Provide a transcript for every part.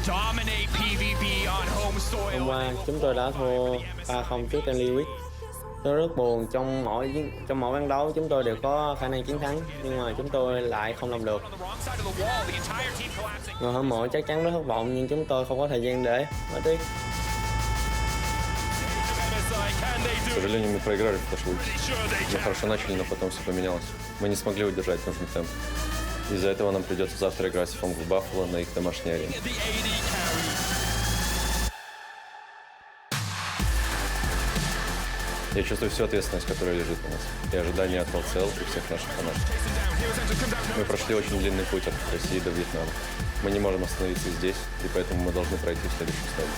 Hôm qua chúng tôi đã thua 3-0 trước tên Lewis. Tôi rất buồn, trong mỗi ván đấu chúng tôi đều có khả năng chiến thắng, nhưng mà chúng tôi lại không làm được. Người hâm mộ chắc chắn rất thất vọng, nhưng chúng tôi không có thời gian để nói tiếc. К сожалению, мы проиграли в прошлый. Мы хорошо начали, но потом все поменялось. Мы не смогли удержать нужный темп. Из-за этого нам придется завтра играть в Phong в Баффало на их домашней арене. Я чувствую всю ответственность, которая лежит на нас, и ожидания от LCL и всех наших фанатов. Мы прошли очень длинный путь от России до Вьетнама. Мы не можем остановиться здесь, и поэтому мы должны prойти в следующую стадию.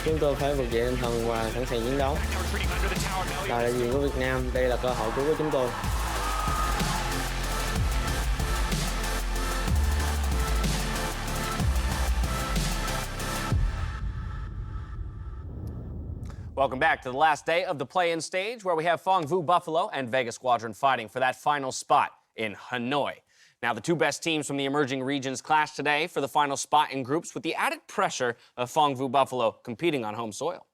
Chúng tôi phải vực dậy tinh thần và sẵn sàng chiến đấu. Là đại diện của Việt Nam, đây là cơ hội cuối của chúng tôi. Welcome back to the last day of the play-in stage, where we have Phong Vu Buffalo and Vega Squadron fighting for that final spot in Hanoi. Now, the two best teams from the emerging regions clash today for the final spot in groups, with the added pressure of Phong Vu Buffalo competing on home soil.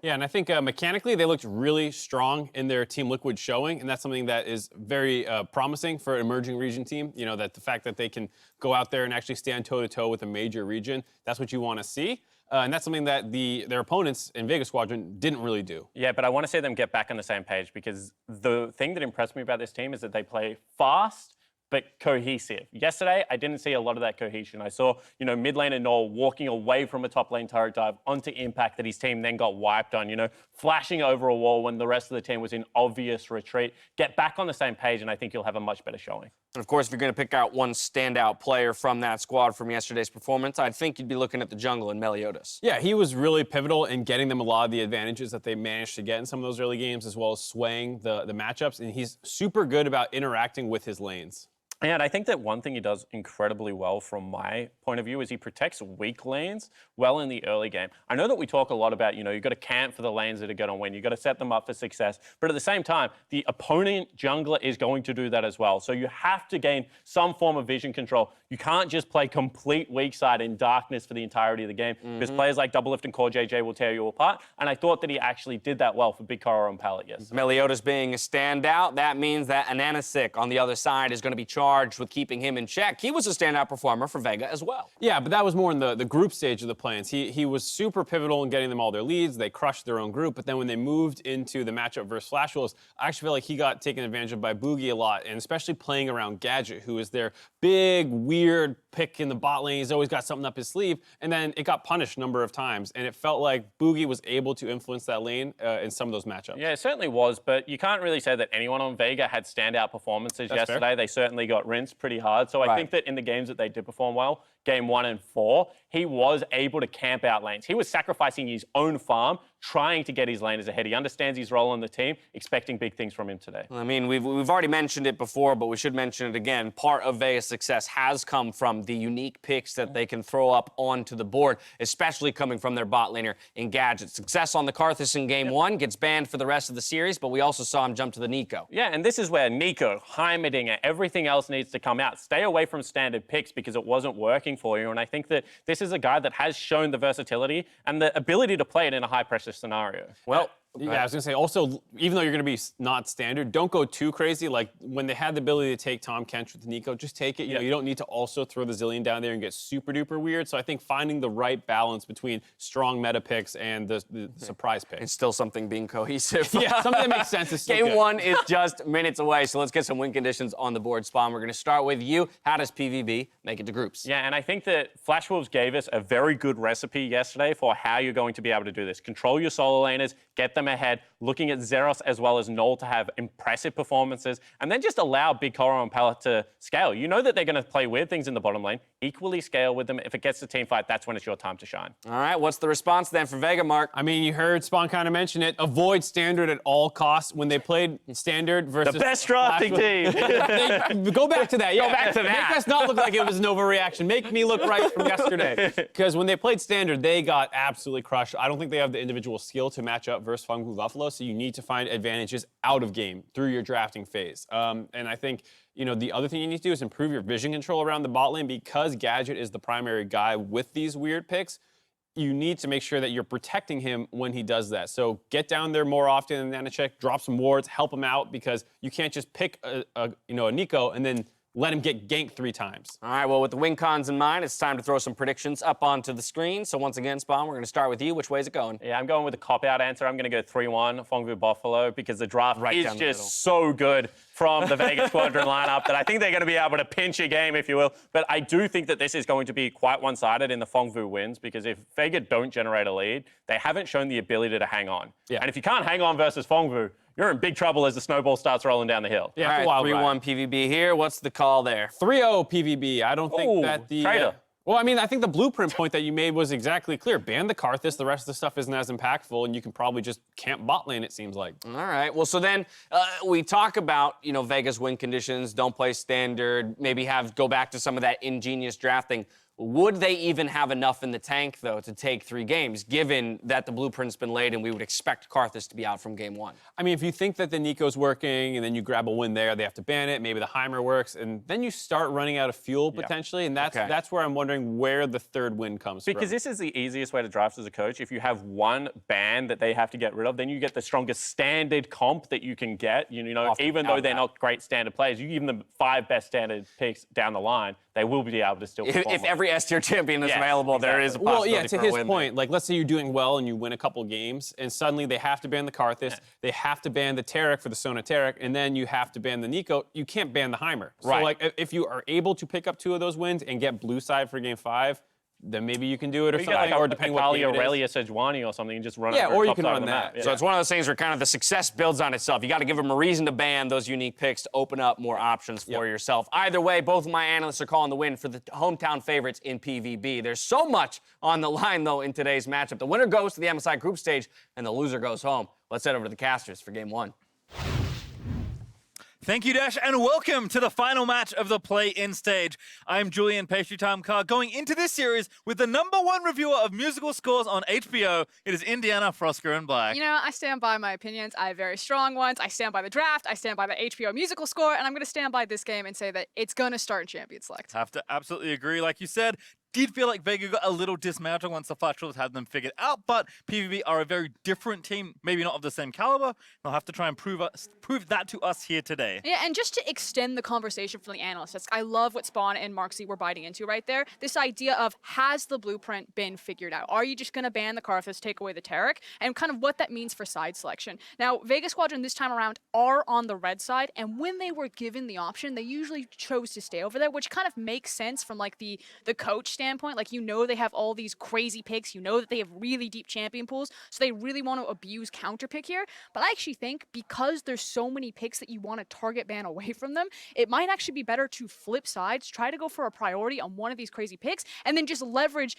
Yeah, and I think mechanically they looked really strong in their Team Liquid showing, and that's something that is very promising for an emerging region team. You know, that the fact that they can go out there and actually stand toe-to-toe with a major region, that's what you want to see. And that's something that their opponents in Vega Squadron didn't really do. Yeah, but I want to see them get back on the same page, because the thing that impressed me about this team is that they play fast but cohesive. Yesterday, I didn't see a lot of that cohesion. I saw, mid laner Naul walking away from a top lane turret dive onto impact that his team then got wiped on, flashing over a wall when the rest of the team was in obvious retreat. Get back on the same page, and I think you'll have a much better showing. And of course, if you're going to pick out one standout player from that squad from yesterday's performance, I think you'd be looking at the jungle in Meliodas. Yeah, he was really pivotal in getting them a lot of the advantages that they managed to get in some of those early games, as well as swaying the matchups, and he's super good about interacting with his lanes. And I think that one thing he does incredibly well from my point of view is he protects weak lanes well in the early game. I know that we talk a lot about, you've got to camp for the lanes that are going to win. You've got to set them up for success. But at the same time, the opponent jungler is going to do that as well. So you have to gain some form of vision control. You can't just play complete weak side in darkness for the entirety of the game, because players like Doublelift and Core JJ will tear you apart. And I thought that he actually did that well for BigKoro and Palette yesterday. Meliodas being a standout, that means that AHaHaCiK on the other side is going to be charged with keeping him in check. He was a standout performer for Vega as well. Yeah, but that was more in the group stage of the plans. He was super pivotal in getting them all their leads. They crushed their own group, but then when they moved into the matchup versus Flash Wolves, I actually feel like he got taken advantage of by Boogie a lot, and especially playing around Gadget, who is their big, weird pick in the bot lane. He's always got something up his sleeve, and then it got punished a number of times, and it felt like Boogie was able to influence that lane in some of those matchups. Yeah, it certainly was, but you can't really say that anyone on Vega had standout performances yesterday. Fair. They certainly got rinsed pretty hard, so I think that in the games that they did perform well, game 1 and 4, he was able to camp out lanes. He was sacrificing his own farm, trying to get his laners ahead. He understands his role on the team, expecting big things from him today. I mean, we've already mentioned it before, but we should mention it again. Part of Vega's success has come from the unique picks that they can throw up onto the board, especially coming from their bot laner in Gadget. Success on the Karthus in game 1, gets banned for the rest of the series, but we also saw him jump to the Nico. Yeah, and this is where Nico, Heimerdinger, everything else needs to come out. Stay away from standard picks because it wasn't working for you, and I think that this is a guy that has shown the versatility and the ability to play it in a high-pressure scenario. Well, yeah, I was going to say, also, even though you're going to be not standard, don't go too crazy. Like, when they had the ability to take Tom Kench with Nico, just take it. You know, you don't need to also throw the Zillion down there and get super-duper weird. So I think finding the right balance between strong meta picks and the surprise pick. It's still something being cohesive. Yeah, something that makes sense is still Game good. 1 is just minutes away, so let's get some win conditions on the board, Spawn. We're going to start with you. How does PVB make it to groups? Yeah, and I think that Flash Wolves gave us a very good recipe yesterday for how you're going to be able to do this. Control your solo laners, get them ahead, looking at Zeros as well as Naul to have impressive performances, and then just allow BigKoro and Palette to scale. You know that they're going to play weird things in the bottom lane. Equally scale with them. If it gets to team fight, that's when it's your time to shine. All right, what's the response then for Vega, Mark? I mean, you heard Spawn kind of mention it. Avoid standard at all costs. When they played standard versus the best drafting team. Go back to that. Yeah. Go back to that. Make us not look like it was an overreaction. Make me look right from yesterday. Because when they played standard, they got absolutely crushed. I don't think they have the individual skill to match up versus Phong Vu Buffalo, so you need to find advantages out of game through your drafting phase. And I think You know, the other thing you need to do is improve your vision control around the bot lane because Gadget is the primary guy with these weird picks. You need to make sure that you're protecting him when he does that. So get down there more often than AHaHaCiK, drop some wards, help him out because you can't just pick a Nico and then let him get ganked 3 times. All right, well, with the win cons in mind, it's time to throw some predictions up onto the screen. So once again, Spawn, we're going to start with you. Which way is it going? Yeah, I'm going with a cop-out answer. I'm going to go 3-1 Phong Buffalo because the draft Right is down the middle. just so good from the Vega Squadron lineup that I think they're going to be able to pinch a game, if you will. But I do think that this is going to be quite one-sided in the Phong wins because if Vega don't generate a lead, they haven't shown the ability to hang on. Yeah. And if you can't hang on versus Phong you're in big trouble as the snowball starts rolling down the hill. Yeah, All right, 3-1 PVB here. What's the call there? 3-0 PVB. I don't think Ooh, that the... traitor. Well, I mean, I think the blueprint point that you made was exactly clear. Ban the Karthus, the rest of the stuff isn't as impactful, and you can probably just camp bot lane, it seems like. All right. Well, so then we talk about, Vega's win conditions, don't play standard, maybe go back to some of that ingenious drafting. Would they even have enough in the tank, though, to take 3 games, given that the blueprint's been laid and we would expect Karthus to be out from game 1? I mean, if you think that the Nico's working and then you grab a win there, they have to ban it, maybe the Heimer works, and then you start running out of fuel potentially, and that's where I'm wondering where the 3rd win comes from. Because this is the easiest way to draft as a coach. If you have one ban that they have to get rid of, then you get the strongest standard comp that you can get. Even though they're not great standard players, you give them the 5 best standard picks down the line, they will be able to still perform. If every S-tier champion is available, there is a Well, possibility yeah, to for a his win point, like let's say you're doing well and you win a couple games, and suddenly they have to ban the Karthus, they have to ban the Taric for the Sona Taric, and then you have to ban the Nico. You can't ban the Heimer. So like if you are able to pick up 2 of those wins and get blue side for game 5, then maybe you can do it or something, or depending what game it is. Galio, Irelia, Sejuani or something, and just run it. Yeah, or you can run that. So it's one of those things where kind of the success builds on itself. You got to give them a reason to ban those unique picks to open up more options for yourself. Either way, both of my analysts are calling the win for the hometown favorites in PVB. There's so much on the line, though, in today's matchup. The winner goes to the MSI group stage, and the loser goes home. Let's head over to the casters for game 1. Thank you, Dash, and welcome to the final match of the play-in stage. I'm Julian Pastry Time Car, going into this series with the #1 reviewer of musical scores on HBO. It is Indiana Frosker and Black. I stand by my opinions. I have very strong ones. I stand by the draft. I stand by the HBO musical score, and I'm going to stand by this game and say that it's going to start in Champion Select. Have to absolutely agree. Like you said, did feel like Vega got a little dismounted once the FLICKR had them figured out, but PVB are a very different team, maybe not of the same caliber. They'll have to try and prove that to us here today. Yeah, and just to extend the conversation from the analysts, I love what Spawn and Marksy were biting into right there. This idea of, has the blueprint been figured out? Are you just going to ban the Karthus, take away the Taric, and kind of what that means for side selection? Now, Vega Squadron this time around are on the red side, and when they were given the option, they usually chose to stay over there, which kind of makes sense from like the coach standpoint. Like, they have all these crazy picks, that they have really deep champion pools, so they really want to abuse counter pick here. But I actually think because there's so many picks that you want to target ban away from them, it might actually be better to flip sides, try to go for a priority on one of these crazy picks, and then just leverage,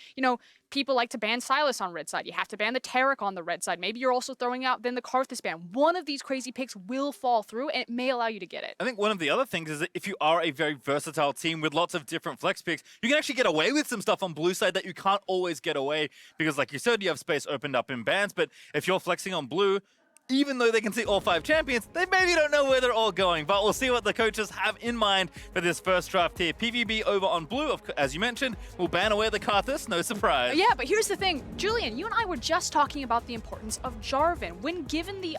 people like to ban Sylas on red side. You have to ban the Taric on the red side. Maybe you're also throwing out then the Karthus ban. One of these crazy picks will fall through, and it may allow you to get it. I think one of the other things is that if you are a very versatile team with lots of different flex picks, you can actually get away with some stuff on blue side that you can't always get away because, like you said, you have space opened up in bans, but if you're flexing on blue, even though they can see all 5 champions, they maybe don't know where they're all going. But we'll see what the coaches have in mind for this first draft here. PVB over on blue, as you mentioned, will ban away the Karthus, no surprise. Yeah, but here's the thing. Julian, you and I were just talking about the importance of Jarvan. When given the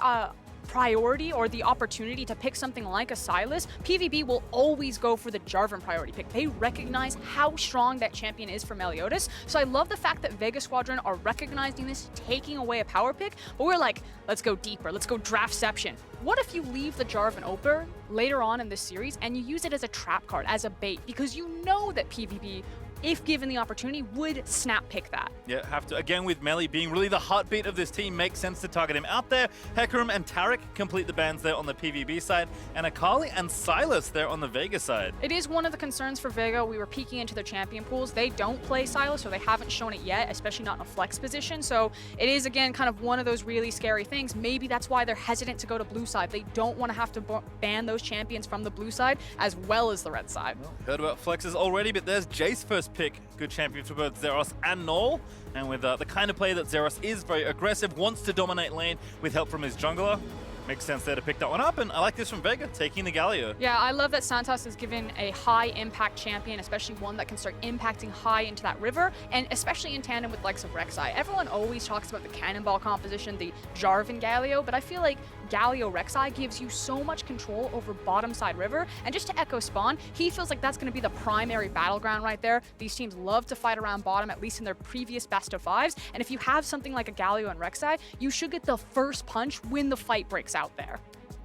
priority or the opportunity to pick something like a Sylas, PVB will always go for the Jarvan priority pick. They recognize how strong that champion is for Meliodas. So I love the fact that Vega Squadron are recognizing this, taking away a power pick, but we're like, let's go deeper, let's go draftception. What if you leave the Jarvan open later on in this series and you use it as a trap card, as a bait, because you know that PVB, if given the opportunity, would snap pick that. Yeah, have to. Again, with Meli being really the heartbeat of this team, makes sense to target him out there. Hecarim and Taric complete the bans there on the PVB side, and Akali and Sylas there on the Vega side. It is one of the concerns for Vega. We were peeking into their champion pools. They don't play Sylas, or they haven't shown it yet, especially not in a flex position. So it is, again, kind of one of those really scary things. Maybe that's why they're hesitant to go to blue side. They don't want to have to ban those champions from the blue side as well as the red side. Heard about flexes already, but there's Jayce first pick. Good champion for both Zeros and Naul. And with the kind of play that Zeros is, very aggressive, wants to dominate lane with help from his jungler. Makes sense there to pick that one up, and I like this from Vega, taking the Galio. Yeah, I love that Santos is given a high impact champion, especially one that can start impacting high into that river, and especially in tandem with likes of Rek'Sai. Everyone always talks about the cannonball composition, the Jarvan Galio, but I feel like Galio Rek'Sai gives you so much control over bottom side river, and just to echo Spawn, he feels like that's going to be the primary battleground right there. These teams love to fight around bottom, at least in their previous best of fives, and if you have something like a Galio and Rek'Sai, you should get the first punch when the fight breaks out there.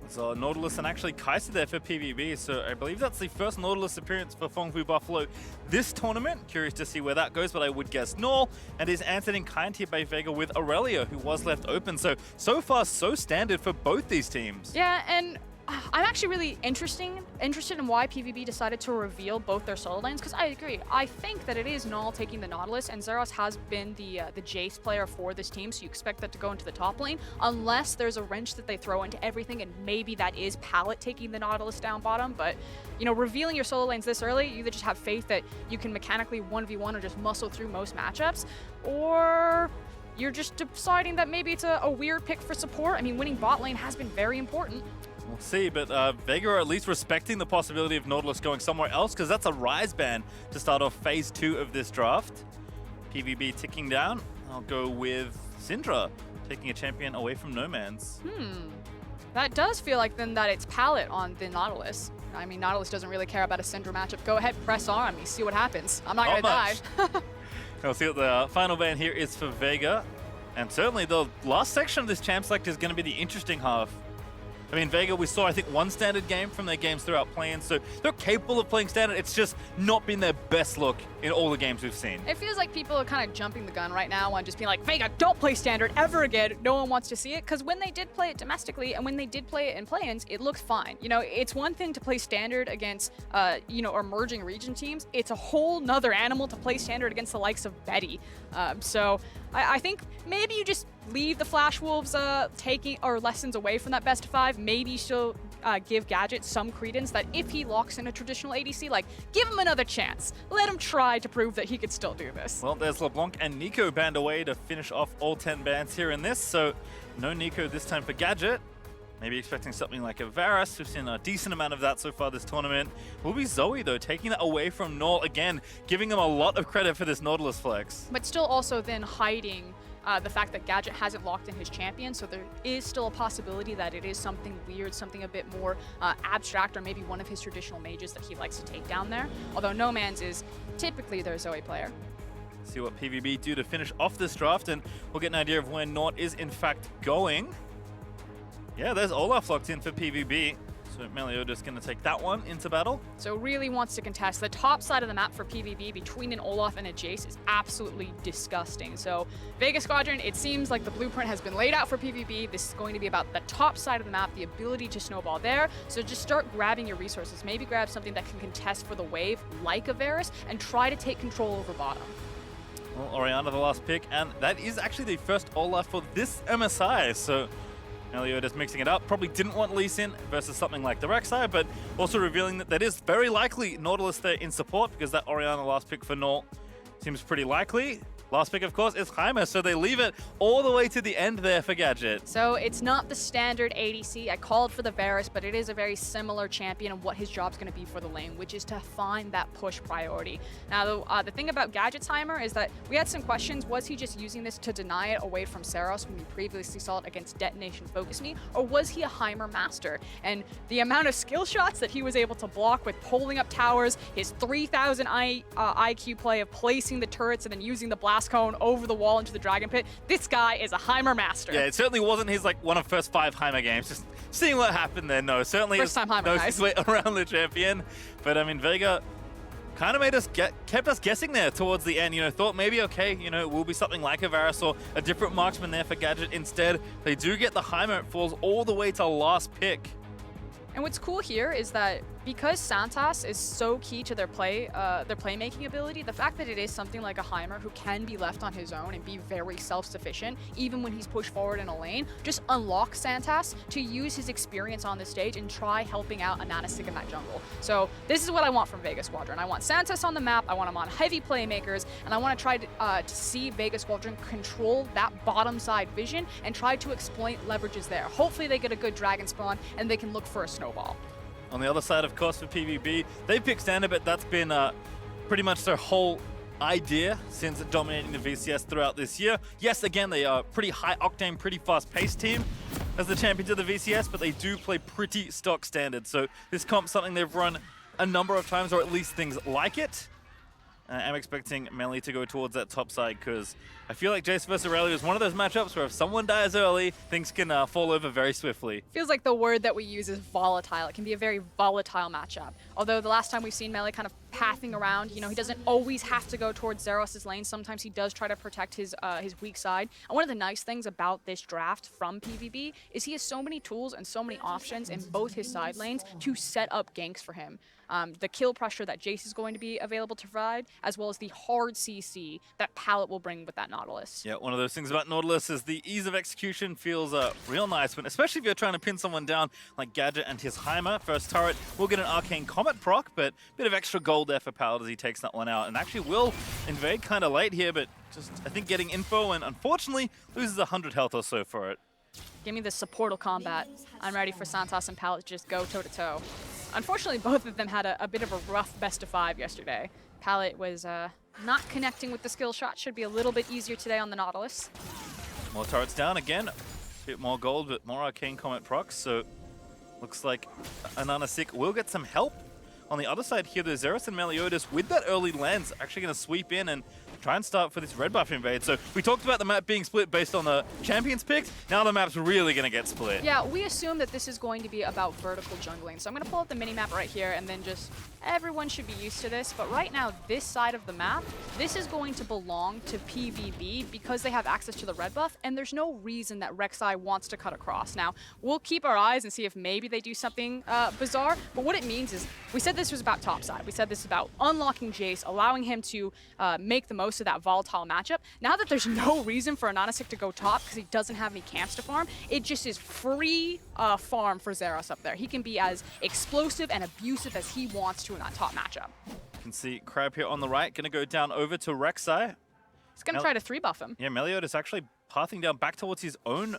So Nautilus and actually Kai'Sa there for PVB, so I believe that's the first Nautilus appearance for Phong Buffalo this tournament. Curious to see where that goes, but I would guess Naul, and is answered in kind here by Vega with Irelia, who was left open. So far, so standard for both these teams. Yeah, and I'm actually really interested in why PVB decided to reveal both their solo lanes, because I agree. I think that it is Naul taking the Nautilus, and Zeros has been the Jayce player for this team, so you expect that to go into the top lane, unless there's a wrench that they throw into everything, and maybe that is Palette taking the Nautilus down bottom. But, you know, revealing your solo lanes this early, you either just have faith that you can mechanically 1v1 or just muscle through most matchups, or you're just deciding that maybe it's a weird pick for support. I mean, winning bot lane has been very important. We'll see, but Vega are at least respecting the possibility of Nautilus going somewhere else, because that's a Rise ban to start off phase 2 of this draft. PVB ticking down. I'll go with Syndra, taking a champion away from Nomanz. That does feel like then that it's Palette on the Nautilus. I mean, Nautilus doesn't really care about a Syndra matchup. Go ahead, press R on me, see what happens. I'm not gonna die. We'll see what the final ban here is for Vega. And certainly the last section of this champ select is going to be the interesting half. I mean, Vega, we saw, I think, one standard game from their games throughout play-in, so they're capable of playing standard. It's just not been their best look in all the games we've seen. It feels like people are kind of jumping the gun right now on just being like, Vega, don't play standard ever again. No one wants to see it, because when they did play it domestically and when they did play it in play-ins, it looked fine. You know, it's one thing to play standard against, you know, emerging region teams. It's a whole nother animal to play standard against the likes of Betty. So I think maybe you just leave the Flash Wolves taking or lessons away from that best of 5. Maybe she'll give Gadget some credence that if he locks in a traditional ADC, like, give him another chance. Let him try to prove that he could still do this. Well, there's LeBlanc and Nico banned away to finish off all 10 bans here in this, so no Nico this time for Gadget. Maybe expecting something like a Varus. We've seen a decent amount of that so far this tournament. Will be Zoe, though, taking that away from Naul again, giving him a lot of credit for this Nautilus flex. But still also then hiding the fact that Gadget hasn't locked in his champion, so there is still a possibility that it is something weird, something a bit more abstract, or maybe one of his traditional mages that he likes to take down there. Although Nomanz is typically their Zoe player. See what PVB do to finish off this draft, and we'll get an idea of where Naut is in fact going. Yeah, there's Olaf locked in for PVB. So Meliodas going to take that one into battle. So really wants to contest. The top side of the map for PVB between an Olaf and a Jayce is absolutely disgusting. So Vega Squadron, it seems like the blueprint has been laid out for PVB. This is going to be about the top side of the map, the ability to snowball there. So just start grabbing your resources. Maybe grab something that can contest for the wave, like a Varus, and try to take control over bottom. Well, Orianna the last pick, and that is actually the first Olaf for this MSI. So Meliodas mixing it up. Probably didn't want Lee Sin versus something like the Rek'Sai, but also revealing that that is very likely Nautilus there in support, because that Orianna last pick for Naul seems pretty likely. Last pick, of course, is Heimer, so they leave it all the way to the end there for Gadget. So it's not the standard ADC. I called for the Varus, but it is a very similar champion and what his job's going to be for the lane, which is to find that push priority. Now, the thing about Gadget's Heimer is that we had some questions. Was he just using this to deny it away from Saros when we previously saw it against Detonation Focus Me, or was he a Heimer master? And the amount of skill shots that he was able to block with pulling up towers, his 3,000 IQ play of placing the turrets and then using the blast cone over the wall into the dragon pit. This guy is a Heimer master. Yeah, it certainly wasn't his one of first 5 Heimer games. Just seeing what happened there. No, certainly First time Heimer, knows guys. his way around the champion. But I mean, Vega kind of kept us guessing there towards the end. You know, thought maybe okay, you know, it will be something like a Varus or a different marksman there for Gadget. Instead, they do get the Heimer. It falls all the way to last pick. And what's cool here is that because Santas is so key to their playmaking ability, the fact that it is something like a Heimer who can be left on his own and be very self-sufficient, even when he's pushed forward in a lane, just unlocks Santas to use his experience on the stage and try helping out AHaHaCiK in that jungle. So this is what I want from Vega Squadron. I want Santas on the map, I want him on heavy playmakers, and I want to try to see Vega Squadron control that bottom side vision and try to exploit leverages there. Hopefully they get a good dragon spawn and they can look for a snowball. On the other side, of course, for PVB, they picked standard, but that's been pretty much their whole idea since dominating the VCS throughout this year. Yes, again, they are pretty high octane, pretty fast-paced team as the champions of the VCS, but they do play pretty stock standard. So this comp's something they've run a number of times, or at least things like it. I'm expecting Melly to go towards that top side because I feel like Jayce versus Irelia is one of those matchups where if someone dies early, things can fall over very swiftly. Feels like the word that we use is volatile. It can be a very volatile matchup. Although the last time we've seen Melly kind of pathing around, you know, he doesn't always have to go towards Zeros' lane. Sometimes he does try to protect his weak side. And one of the nice things about this draft from PVB is he has so many tools and so many options in both his side lanes to set up ganks for him. The kill pressure that Jayce is going to be available to provide, as well as the hard CC that Palette will bring with that Nautilus. Yeah, one of those things about Nautilus is the ease of execution feels real nice, when, especially if you're trying to pin someone down like Gadget and his Heimer. First turret will get an Arcane Comet proc, but a bit of extra gold there for Palette as he takes that one out. And actually will invade kind of late here, but just, I think, getting info and unfortunately loses 100 health or so for it. Give me the supportal combat. I'm ready for Santas and Palette to just go toe-to-toe. Unfortunately, both of them had a bit of a rough best of 5 yesterday. Palette was not connecting with the skill shot. Should be a little bit easier today on the Nautilus. More turrets down again. A bit more gold, but more Arcane Comet procs. So looks like AHaHaCiK will get some help. On the other side here, the Zeros and Meliodas with that early lens actually going to sweep in and try and start for this red buff invade. So we talked about the map being split based on the champions picks. Now the map's really going to get split. Yeah, we assume that this is going to be about vertical jungling. So I'm going to pull up the mini-map right here and then just everyone should be used to this. But right now, this side of the map, this is going to belong to PVB because they have access to the red buff, and there's no reason that Rek'Sai wants to cut across. Now, we'll keep our eyes and see if maybe they do something bizarre. But what it means is, we said this was about top side. We said this is about unlocking Jayce, allowing him to make the most of that volatile matchup. Now that there's no reason for AHaHaCiK to go top because he doesn't have any camps to farm, it just is free farm for Zeros up there. He can be as explosive and abusive as he wants to in that top matchup. You can see Crab here on the right, going to go down over to Rek'Sai. He's going to try to 3-buff him. Yeah, Meliodas actually pathing down back towards his own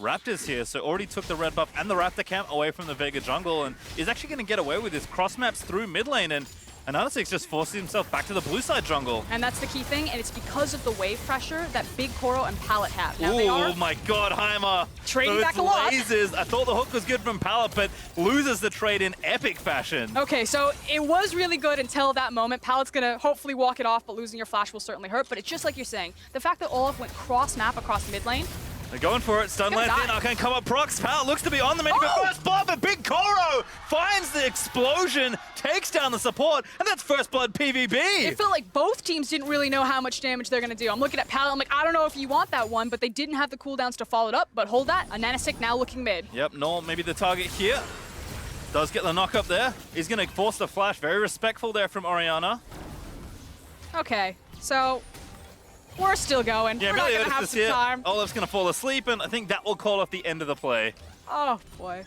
Raptors here, so already took the red buff and the Raptor camp away from the Vega jungle and is actually going to get away with his cross maps through mid lane, and AHaHaCiK just forces himself back to the blue side jungle. And that's the key thing, and it's because of the wave pressure that BigKoro and Palette have. Now they are my god, Heimer! trading back a lot. Lasers. I thought the hook was good from Palette, but loses the trade in epic fashion. Okay, so it was really good until that moment. Palette's gonna hopefully walk it off, but losing your flash will certainly hurt. But it's just like you're saying, the fact that Olaf went cross-map across mid lane, They're going for it. Stun lands in. Arcane come up. Procs. Palette looks to be on the menu. But first blood, but BigKoro finds the explosion, takes down the support, and that's first blood PVB. it felt like both teams didn't really know how much damage they're gonna do. I'm looking at Palette, I'm like, I don't know if you want that one, but they didn't have the cooldowns to follow it up. But hold that, AHaHaCiK now looking mid. Yep, Naul maybe the target here. Does get the knock up there. He's going to force the flash. Very respectful there from Orianna. Okay, so we're still going. Yeah, We're not gonna Meliodas have is some here. time. Olaf's going to fall asleep, and I think that will call off the end of the play. Oh boy,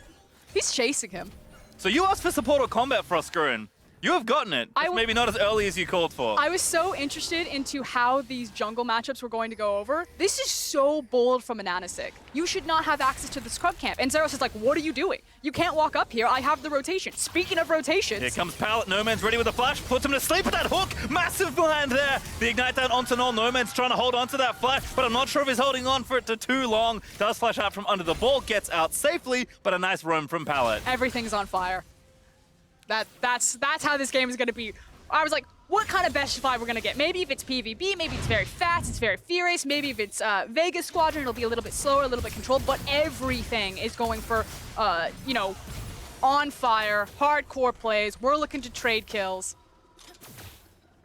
he's chasing him. So you asked for support or combat, Frostgrin. You have gotten it. Just maybe not as early as you called for. I was so interested into how these jungle matchups were going to go over. This is so bold from AHaHaCiK. You should not have access to the scrub camp. And Zeros is like, what are you doing? You can't walk up here. I have the rotation. Speaking of rotations. Here comes Palette. Nomanz ready with a flash. Puts him to sleep with that hook. Massive blind there. The ignite down onto Naul. Nomanz trying to hold on to that flash, but I'm not sure if he's holding on for it to too long. Does flash out from under the ball. Gets out safely, but a nice roam from Palette. Everything's on fire. That's how this game is going to be. I was like, what kind of best of 5 we're going to get? Maybe if it's PVB, maybe it's very fast, it's very furious. Maybe if it's Vega Squadron, it'll be a little bit slower, a little bit controlled. But everything is going for, you know, on fire, hardcore plays. We're looking to trade kills.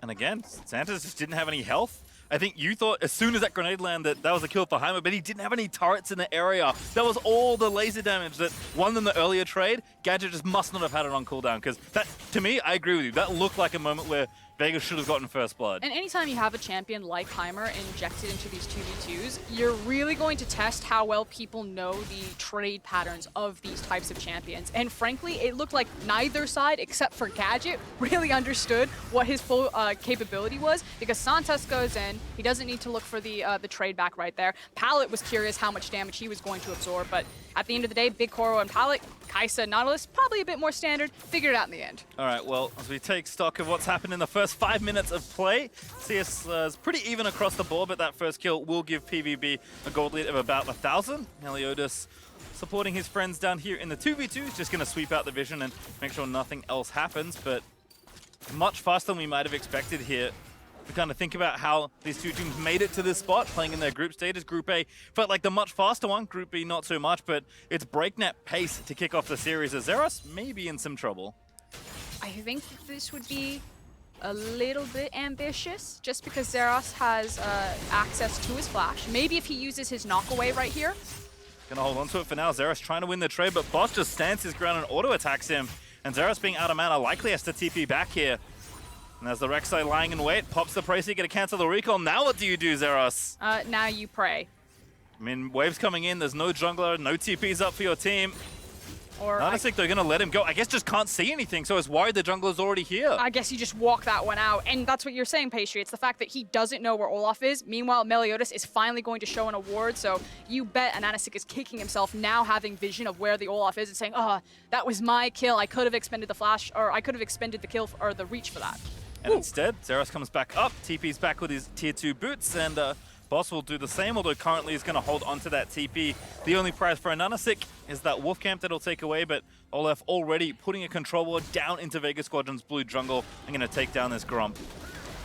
And again, Santos just didn't have any health I think you thought as soon as that grenade landed that was a kill for Heimer, but he didn't have any turrets in the area. That was all the laser damage that won them the earlier trade. Gadget just must not have had it on cooldown, because that, to me, I agree with you. That looked like a moment where Vega should have gotten first blood. And anytime you have a champion like Heimer injected into these 2v2s, you're really going to test how well people know the trade patterns of these types of champions. And frankly, it looked like neither side, except for Gadget, really understood what his full capability was, because Santos goes in, he doesn't need to look for the trade back right there. Pallet was curious how much damage he was going to absorb, but at the end of the day, BigKoro and Pallet, Kai'Sa, Nautilus, probably a bit more standard, figured it out in the end. All right, well, as we take stock of what's happened in the first 5 minutes of play, CS is pretty even across the board, but that first kill will give PVB a gold lead of about 1,000. Meliodas supporting his friends down here in the 2v2 is just going to sweep out the vision and make sure nothing else happens, but much faster than we might have expected here. We kind of think about how these two teams made it to this spot, playing in their group stages. Group A felt like the much faster one, Group B not so much, but it's breakneck pace to kick off the series, as Zeros may be in some trouble. I think this would be a little bit ambitious, just because Zeros has access to his flash. Maybe if he uses his knockaway right here. Gonna hold on to it for now. Zeros trying to win the trade, but Boss just stands his ground and auto-attacks him. And Zeros being out of mana likely has to TP back here. And as the Rek'Sai lying in wait, pops the Pricey, gonna cancel the recall. Now what do you do, Zeros? Now you pray. I mean, waves coming in, there's no jungler, no TPs up for your team. Or AHaHaCiK, they're gonna let him go. I guess just can't see anything, so it's worried the jungler's already here. I guess you just walk that one out, and that's what you're saying, Pastry. It's the fact that he doesn't know where Olaf is. Meanwhile, Meliodas is finally going to show an award, so you bet AHaHaCiK is kicking himself now, having vision of where the Olaf is and saying, oh, that was my kill. I could have expended the flash, or I could have expended the kill or the reach for that. And instead, Zeros comes back up, TP's back with his tier 2 boots, and Boss will do the same, although currently he's going to hold onto that TP. The only prize for AHaHaCiK is that Wolf Camp that he'll take away, but Olaf already putting a control ward down into Vega Squadron's blue jungle and going to take down this Grump.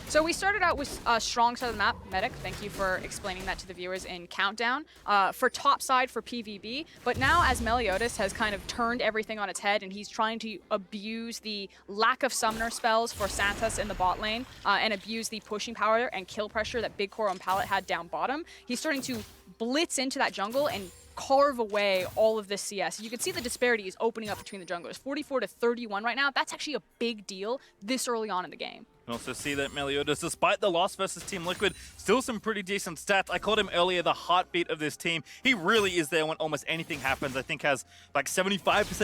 So we started out with a strong side of the map. Medic, thank you for explaining that to the viewers in Countdown. For top side for PVB, but now as Meliodas has kind of turned everything on its head and he's trying to abuse the lack of summoner spells for Santos in the bot lane and abuse the pushing power and kill pressure that BigKoro and Pallet had down bottom, he's starting to blitz into that jungle and carve away all of this CS. You can see the disparity is opening up between the junglers. 44 to 31 right now. That's actually a big deal this early on in the game. You can also see that Meliodas, despite the loss versus Team Liquid, still some pretty decent stats. I called him earlier the heartbeat of this team. He really is there when almost anything happens. I think has like 75%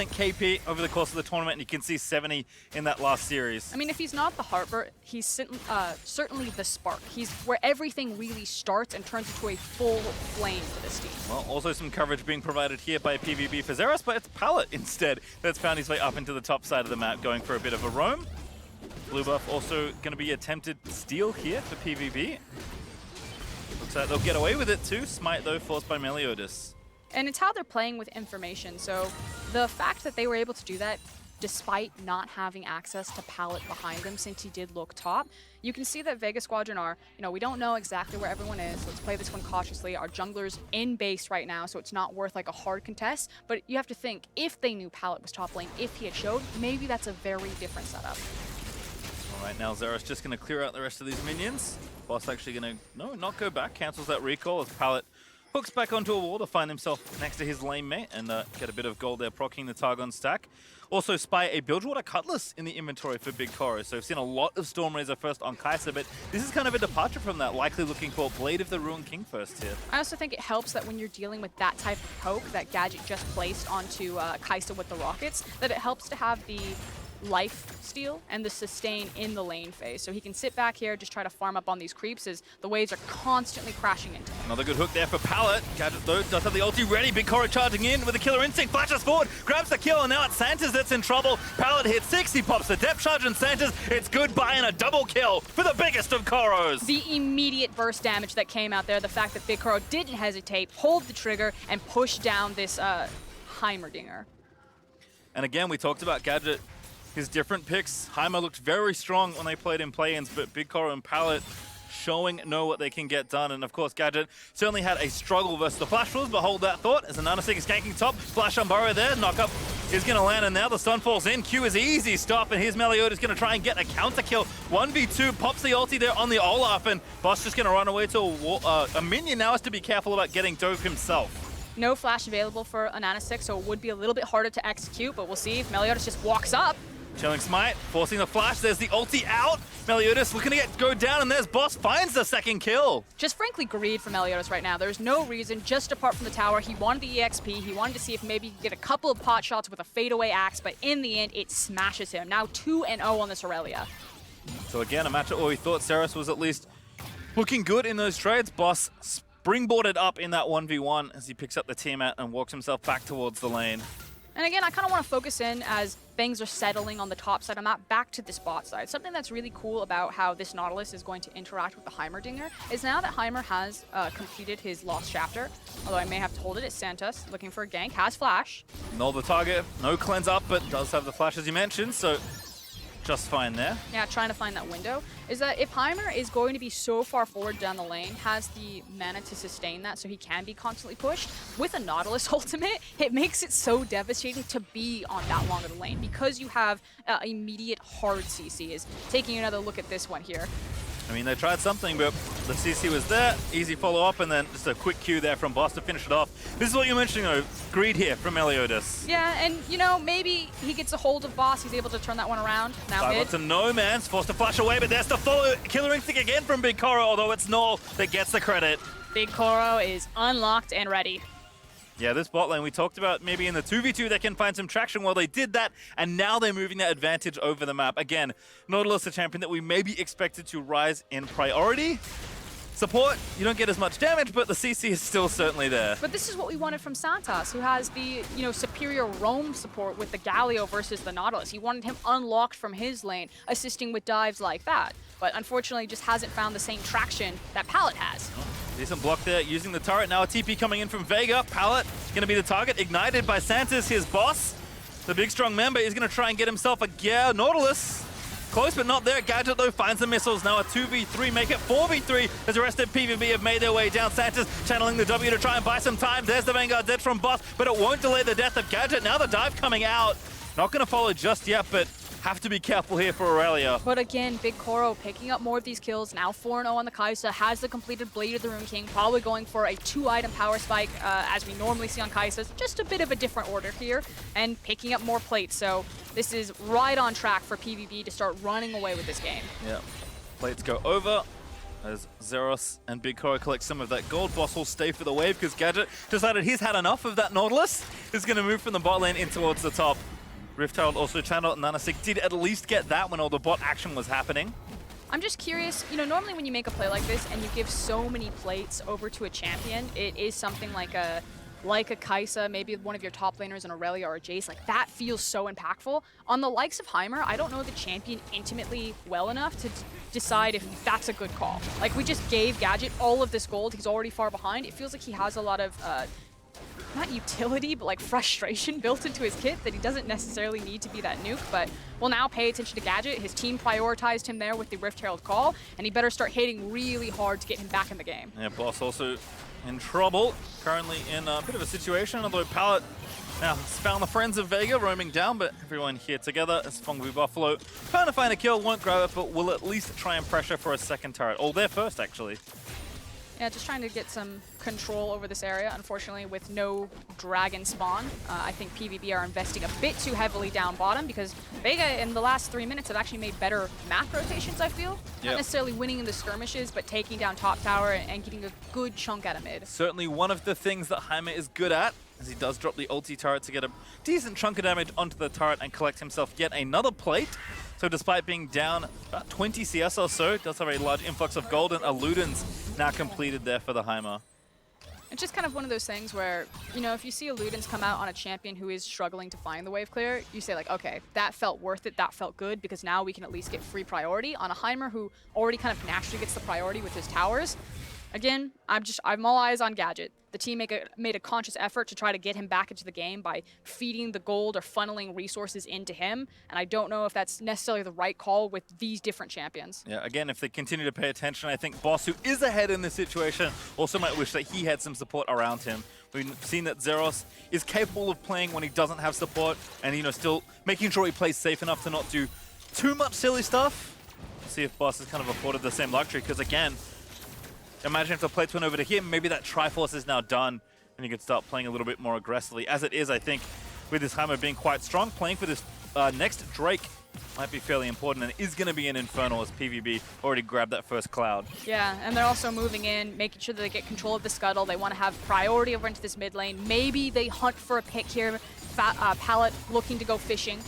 KP over the course of the tournament, and you can see 70 in that last series. I mean, if he's not the heartbeat, he's certainly the spark. He's where everything really starts and turns into a full flame for this team. Well, also some coverage being provided here by PVB for Zeros, but it's Pallet instead that's found his way up into the top side of the map, going for a bit of a roam. Blue buff also going to be attempted steal here for PVB. Looks like they'll get away with it too. Smite, though, forced by Meliodas. And it's how they're playing with information. So the fact that they were able to do that despite not having access to Pallet behind them since he did look top, you can see that Vega Squadron are, we don't know exactly where everyone is. Let's play this one cautiously. Our jungler's in base right now, so it's not worth like a hard contest. But you have to think, if they knew Pallet was top lane, if he had showed, maybe that's a very different setup. All right, now Zeros just going to clear out the rest of these minions. Boss actually going to, not go back, cancels that recall as Pallet hooks back onto a wall to find himself next to his lane mate and get a bit of gold there, proccing the Targon stack. Also spy a Bilgewater Cutlass in the inventory for BigKoro, so we've seen a lot of Stormrazor first on Kai'Sa, but this is kind of a departure from that, likely looking for Blade of the Ruined King first here. I also think it helps that when you're dealing with that type of poke that Gadget just placed onto Kai'Sa with the rockets, that it helps to have the life steal and the sustain in the lane phase. So he can sit back here, just try to farm up on these creeps as the waves are constantly crashing into him. Another good hook there for Pallet. Gadget, though, does have the ulti ready. BigKoro charging in with the killer instinct, flashes forward, grabs the kill, and now it's Santos that's in trouble. Pallet hits 6, he pops the depth charge, and Santos, it's goodbye and a double kill for the biggest of Koros. The immediate burst damage that came out there, the fact that BigKoro didn't hesitate, pulled the trigger, and pushed down this Heimerdinger. And again, we talked about Gadget. His different picks. Heimer looked very strong when they played in play-ins, but BigKoro and Pallet know what they can get done. And of course, Gadget certainly had a struggle versus the Flash Rules, but hold that thought as AHaHaCiK is ganking top. Flash on Burrow there, knock up is going to land, and now the stun falls in. Q is easy stop, and here's Meliodas going to try and get a counter kill. 1v2, pops the ulti there on the Olaf, and Boss just going to run away to a minion. Now has to be careful about getting dove himself. No flash available for an AHaHaCiK, so it would be a little bit harder to execute, but we'll see if Meliodas just walks up. Chilling Smite, forcing the flash. There's the ulti out. Meliodas looking to go down, and there's Boss, finds the second kill. Just frankly greed for Meliodas right now. There's no reason, just apart from the tower. He wanted the EXP. He wanted to see if maybe he could get a couple of pot shots with a fadeaway axe, but in the end, it smashes him. Now 2-0 on this Irelia. So again, a matchup where we thought Ceres was at least looking good in those trades. Boss springboarded up in that 1v1 as he picks up the team out and walks himself back towards the lane. And again, I kind of want to focus in as things are settling on the top side. I'm not back to this bot side. Something that's really cool about how this Nautilus is going to interact with the Heimerdinger is now that Heimer has completed his Lost Chapter, although I may have to hold it, it's Santos looking for a gank, has flash. Null the target, no cleanse up, but does have the flash as you mentioned, so just fine there. Yeah, trying to find that window. Is that if Heimer is going to be so far forward down the lane, has the mana to sustain that so he can be constantly pushed, with a Nautilus ultimate, it makes it so devastating to be on that long of the lane because you have immediate hard CCs. Taking another look at this one here. I mean, they tried something, but the CC was there. Easy follow-up, and then just a quick Q there from Boss to finish it off. This is what you're mentioning, though. Greed here from Meliodas. Yeah, and, you know, maybe he gets a hold of Boss. He's able to turn that one around. Now mid. To Nomanz, forced to flash away, but there's the follow. Killer Instinct again from BigKoro, although it's Naul that gets the credit. BigKoro is unlocked and ready. Yeah, this bot lane, we talked about maybe in the 2v2 they can find some traction. Well, they did that, and now they're moving that advantage over the map. Again, Nautilus, a champion that we may be expected to rise in priority. Support, you don't get as much damage, but the CC is still certainly there. But this is what we wanted from Santos, who has the, you know, superior roam support with the Galio versus the Nautilus. He wanted him unlocked from his lane, assisting with dives like that. But unfortunately, just hasn't found the same traction that Pallet has. Decent block there, using the turret. Now a TP coming in from Vega. Pallet gonna be the target, ignited by Santos, his boss. The big strong member is gonna try and get himself a gear. Nautilus, close but not there. Gadget though finds the missiles. Now a 2v3, make it 4v3 as the rest of PVB have made their way down. Santos channeling the W to try and buy some time. There's the Vanguard dead from Boss, but it won't delay the death of Gadget. Now the dive coming out. Not gonna follow just yet, but have to be careful here for Irelia. But again, BigKoro picking up more of these kills. Now 4-0 on the Kai'Sa, has the completed Blade of the Rune King, probably going for a 2-item power spike as we normally see on Kai'Sas. Just a bit of a different order here, and picking up more plates. So this is right on track for PVB to start running away with this game. Yeah, plates go over as Zeros and BigKoro collect some of that gold. Boss will stay for the wave because Gadget decided he's had enough of that Nautilus. He's going to move from the bot lane in towards the top. Rift Herald also channeled, and AHaHaCiK did at least get that when all the bot action was happening. I'm just curious, you know, normally when you make a play like this and you give so many plates over to a champion, it is something like a Kai'Sa, maybe one of your top laners, an Irelia or a Jayce, like that feels so impactful. On the likes of Heimer, I don't know the champion intimately well enough to decide if that's a good call. Like, we just gave Gadget all of this gold, he's already far behind. It feels like he has a lot of not utility, but like frustration built into his kit that he doesn't necessarily need to be that nuke. But we'll now pay attention to Gadget. His team prioritized him there with the Rift Herald call, and he better start hitting really hard to get him back in the game. Yeah, Boss also in trouble, currently in a bit of a situation, although Pallet now has found the friends of Vega roaming down, but everyone here together as Phong v Buffalo trying to find a kill, won't grab it, but will at least try and pressure for a second turret. Oh, they're first, actually. Yeah, just trying to get some control over this area. Unfortunately, with no dragon spawn, I think PVB are investing a bit too heavily down bottom because Vega in the last 3 minutes have actually made better map rotations, I feel. Yep. Not necessarily winning in the skirmishes, but taking down top tower and getting a good chunk out of mid. Certainly one of the things that Heimer is good at, as he does drop the ulti turret to get a decent chunk of damage onto the turret and collect himself yet another plate. So despite being down about 20 CS or so, does have a large influx of gold, and a Luden's now completed there for the Heimer. It's just kind of one of those things where, you know, if you see a Luden's come out on a champion who is struggling to find the wave clear, you say like, okay, that felt worth it, that felt good, because now we can at least get free priority. On a Heimer who already kind of naturally gets the priority with his towers, again, I'm all eyes on Gadget. The team made a conscious effort to try to get him back into the game by feeding the gold or funneling resources into him, and I don't know if that's necessarily the right call with these different champions. Yeah, again, if they continue to pay attention, I think Boss, who is ahead in this situation, also might wish that he had some support around him We've seen that Zeros is capable of playing when he doesn't have support and, you know, still making sure he plays safe enough to not do too much silly stuff. See if Boss is kind of afforded the same luxury, because again, imagine if the plates went over to him, maybe that Triforce is now done and you could start playing a little bit more aggressively. As it is, I think, with this Heimer being quite strong, playing for this next Drake might be fairly important, and it is going to be an Infernal as PVB already grabbed that first cloud. Yeah, and they're also moving in, making sure that they get control of the scuttle. They want to have priority over into this mid lane. Maybe they hunt for a pick here. Pallet looking to go fishing.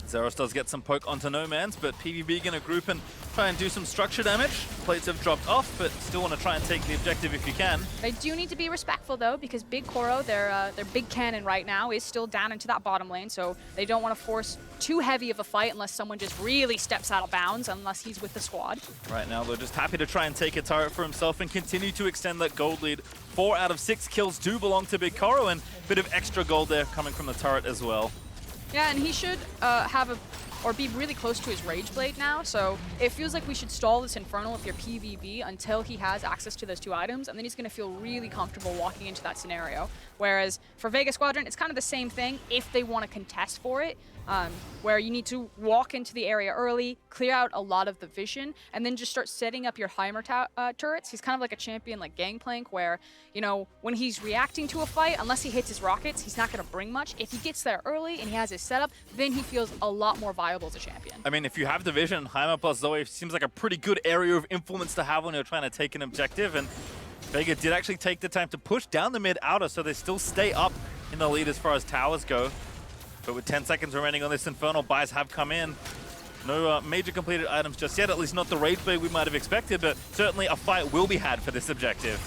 Zeros does get some poke onto Nomanz, but PVB going to group and try and do some structure damage. Plates have dropped off, but still want to try and take the objective if you can. They do need to be respectful, though, because BigKoro, their big cannon right now, is still down into that bottom lane, so they don't want to force too heavy of a fight unless someone just really steps out of bounds, unless he's with the squad. Right now, they're just happy to try and take a turret for himself and continue to extend that gold lead. 4 out of 6 kills do belong to BigKoro, and a bit of extra gold there coming from the turret as well. Yeah, and he should be really close to his Rage Blade now, so it feels like we should stall this Infernal if you're PVB until he has access to those 2 items, and then he's going to feel really comfortable walking into that scenario. Whereas for Vega Squadron, it's kind of the same thing if they want to contest for it, where you need to walk into the area early, clear out a lot of the vision, and then just start setting up your Heimer turrets. He's kind of like a champion like Gangplank, where, you know, when he's reacting to a fight, unless he hits his rockets, he's not going to bring much. If he gets there early and he has his setup, then he feels a lot more viable as a champion. I mean, if you have the vision, Heimer plus Zoe seems like a pretty good area of influence to have when you're trying to take an objective, and Vega did actually take the time to push down the mid-outer, so they still stay up in the lead as far as towers go. But with 10 seconds remaining on this Infernal, buys have come in. No major completed items just yet, at least not the Rage Blade we might have expected, but certainly a fight will be had for this objective.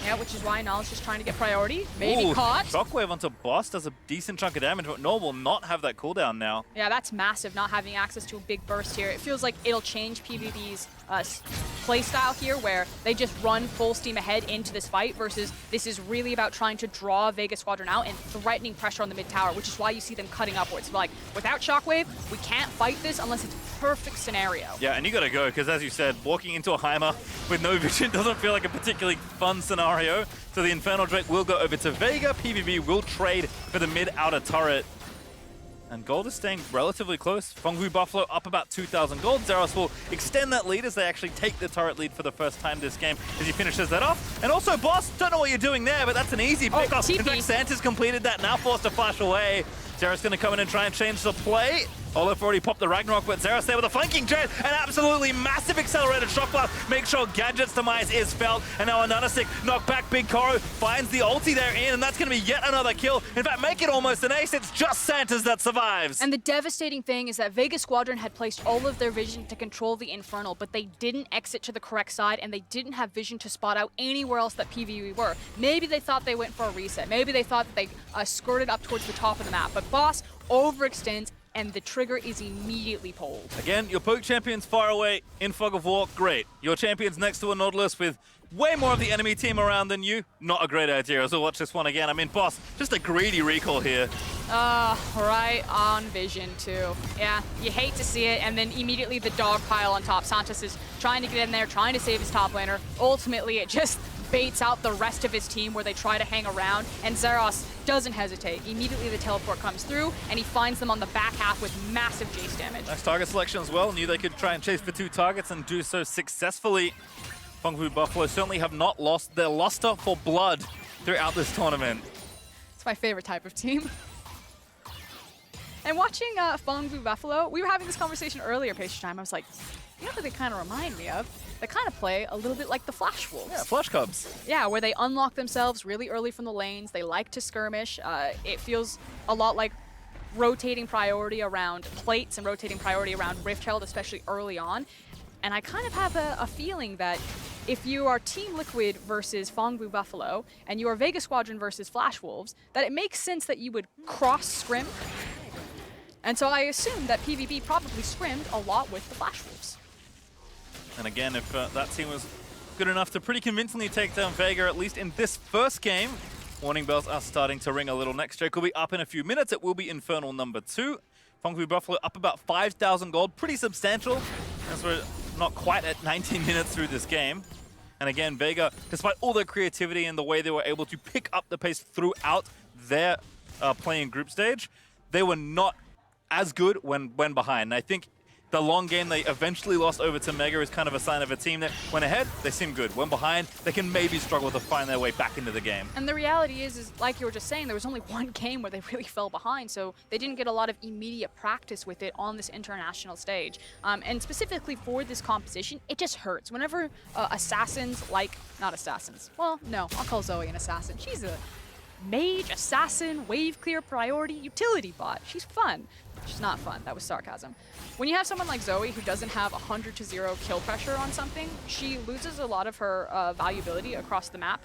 Yeah, which is why Naul's just trying to get priority. Maybe Ooh, caught. Shockwave onto Boss does a decent chunk of damage, but Naul will not have that cooldown now. Yeah, that's massive, not having access to a big burst here. It feels like it'll change PvB's playstyle here, where they just run full steam ahead into this fight, versus this is really about trying to draw Vega Squadron out and threatening pressure on the mid tower, which is why you see them cutting upwards. Like, without Shockwave, we can't fight this unless it's a perfect scenario. Yeah, and you gotta go, because as you said, walking into a Heimer with no vision doesn't feel like a particularly fun scenario. So the Infernal Drake will go over to Vega. PVB will trade for the mid-outer turret. And gold is staying relatively close. Phong Buffalo up about 2,000 gold. Zeros will extend that lead as they actually take the turret lead for the first time this game as he finishes that off. And also, Boss, don't know what you're doing there, but that's an easy pick off. In fact, Santa's completed that, now forced to flash away. Zeros going to come in and try and change the play. Olaf already popped the Ragnarok, but Zeros there with a flanking jet, an absolutely massive accelerated shock blast. Make sure Gadget's demise is felt, and now AHaHaCiK knock back BigKoro, finds the ulti there in, and that's going to be yet another kill. In fact, make it almost an ace. It's just Santa's that survives. And the devastating thing is that Vega Squadron had placed all of their vision to control the Infernal, but they didn't exit to the correct side, and they didn't have vision to spot out anywhere else that PvE were. Maybe they thought they went for a reset. Maybe they thought that they skirted up towards the top of the map, but Boss overextends, and the trigger is immediately pulled. Again, your poke champion's far away in Fog of War, great. Your champion's next to a Nautilus with way more of the enemy team around than you, not a great idea. So watch this one again. I mean, Boss, just a greedy recall here. Right on vision too. Yeah, you hate to see it, and then immediately the dog pile on top. Santos is trying to get in there, trying to save his top laner. Ultimately, it just baits out the rest of his team where they try to hang around, and Zeros doesn't hesitate. Immediately the teleport comes through, and he finds them on the back half with massive Jayce damage. Nice target selection as well. Knew they could try and chase for 2 targets and do so successfully. Phong Buffalo certainly have not lost their luster for blood throughout this tournament. It's my favorite type of team. And watching Phong Buffalo, we were having this conversation earlier, Pastry Time. I was like, you know what they kind of remind me of? They kind of play a little bit like the Flash Wolves. Yeah, Flash Cubs. Yeah, where they unlock themselves really early from the lanes. They like to skirmish. It feels a lot like rotating priority around plates and rotating priority around Rift Herald, especially early on. And I kind of have a feeling that if you are Team Liquid versus Phong Buffalo, and you are Vega Squadron versus Flash Wolves, that it makes sense that you would cross-scrim. And so I assume that PVB probably scrimmed a lot with the Flash Wolves. And again, if that team was good enough to pretty convincingly take down Vega, at least in this first game, warning bells are starting to ring a little. Next Drake will be up in a few minutes. It will be Infernal number 2. Phong Buffalo up about 5,000 gold, pretty substantial, as we're not quite at 19 minutes through this game. And again, Vega, despite all their creativity and the way they were able to pick up the pace throughout their playing group stage, they were not as good when behind. And I think the long game they eventually lost over to Mega is kind of a sign of a team that when ahead, they seem good. When behind, they can maybe struggle to find their way back into the game. And the reality is like you were just saying, there was only one game where they really fell behind, so they didn't get a lot of immediate practice with it on this international stage. And specifically for this composition, it just hurts. Whenever assassins like, not assassins, well, no, I'll call Zoe an assassin. She's a mage, assassin, wave clear, priority, utility bot. She's fun. She's not fun. That was sarcasm. When you have someone like Zoe who doesn't have 100-0 kill pressure on something, she loses a lot of her valuability across the map,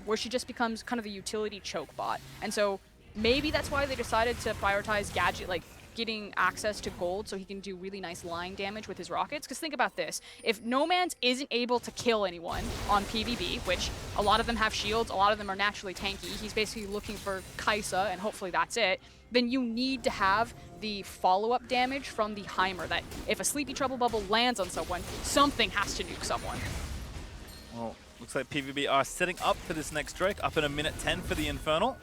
where she just becomes kind of a utility choke bot. And so maybe that's why they decided to prioritize Gadget, like getting access to gold so he can do really nice line damage with his rockets. Because think about this, if Nomanz isn't able to kill anyone on PVB, which a lot of them have shields, a lot of them are naturally tanky, he's basically looking for Kaisa and hopefully that's it, then you need to have the follow-up damage from the Heimer, that if a Sleepy Trouble Bubble lands on someone, something has to nuke someone. Well, looks like PVB are setting up for this next Drake, up in 1:10 for the Infernal.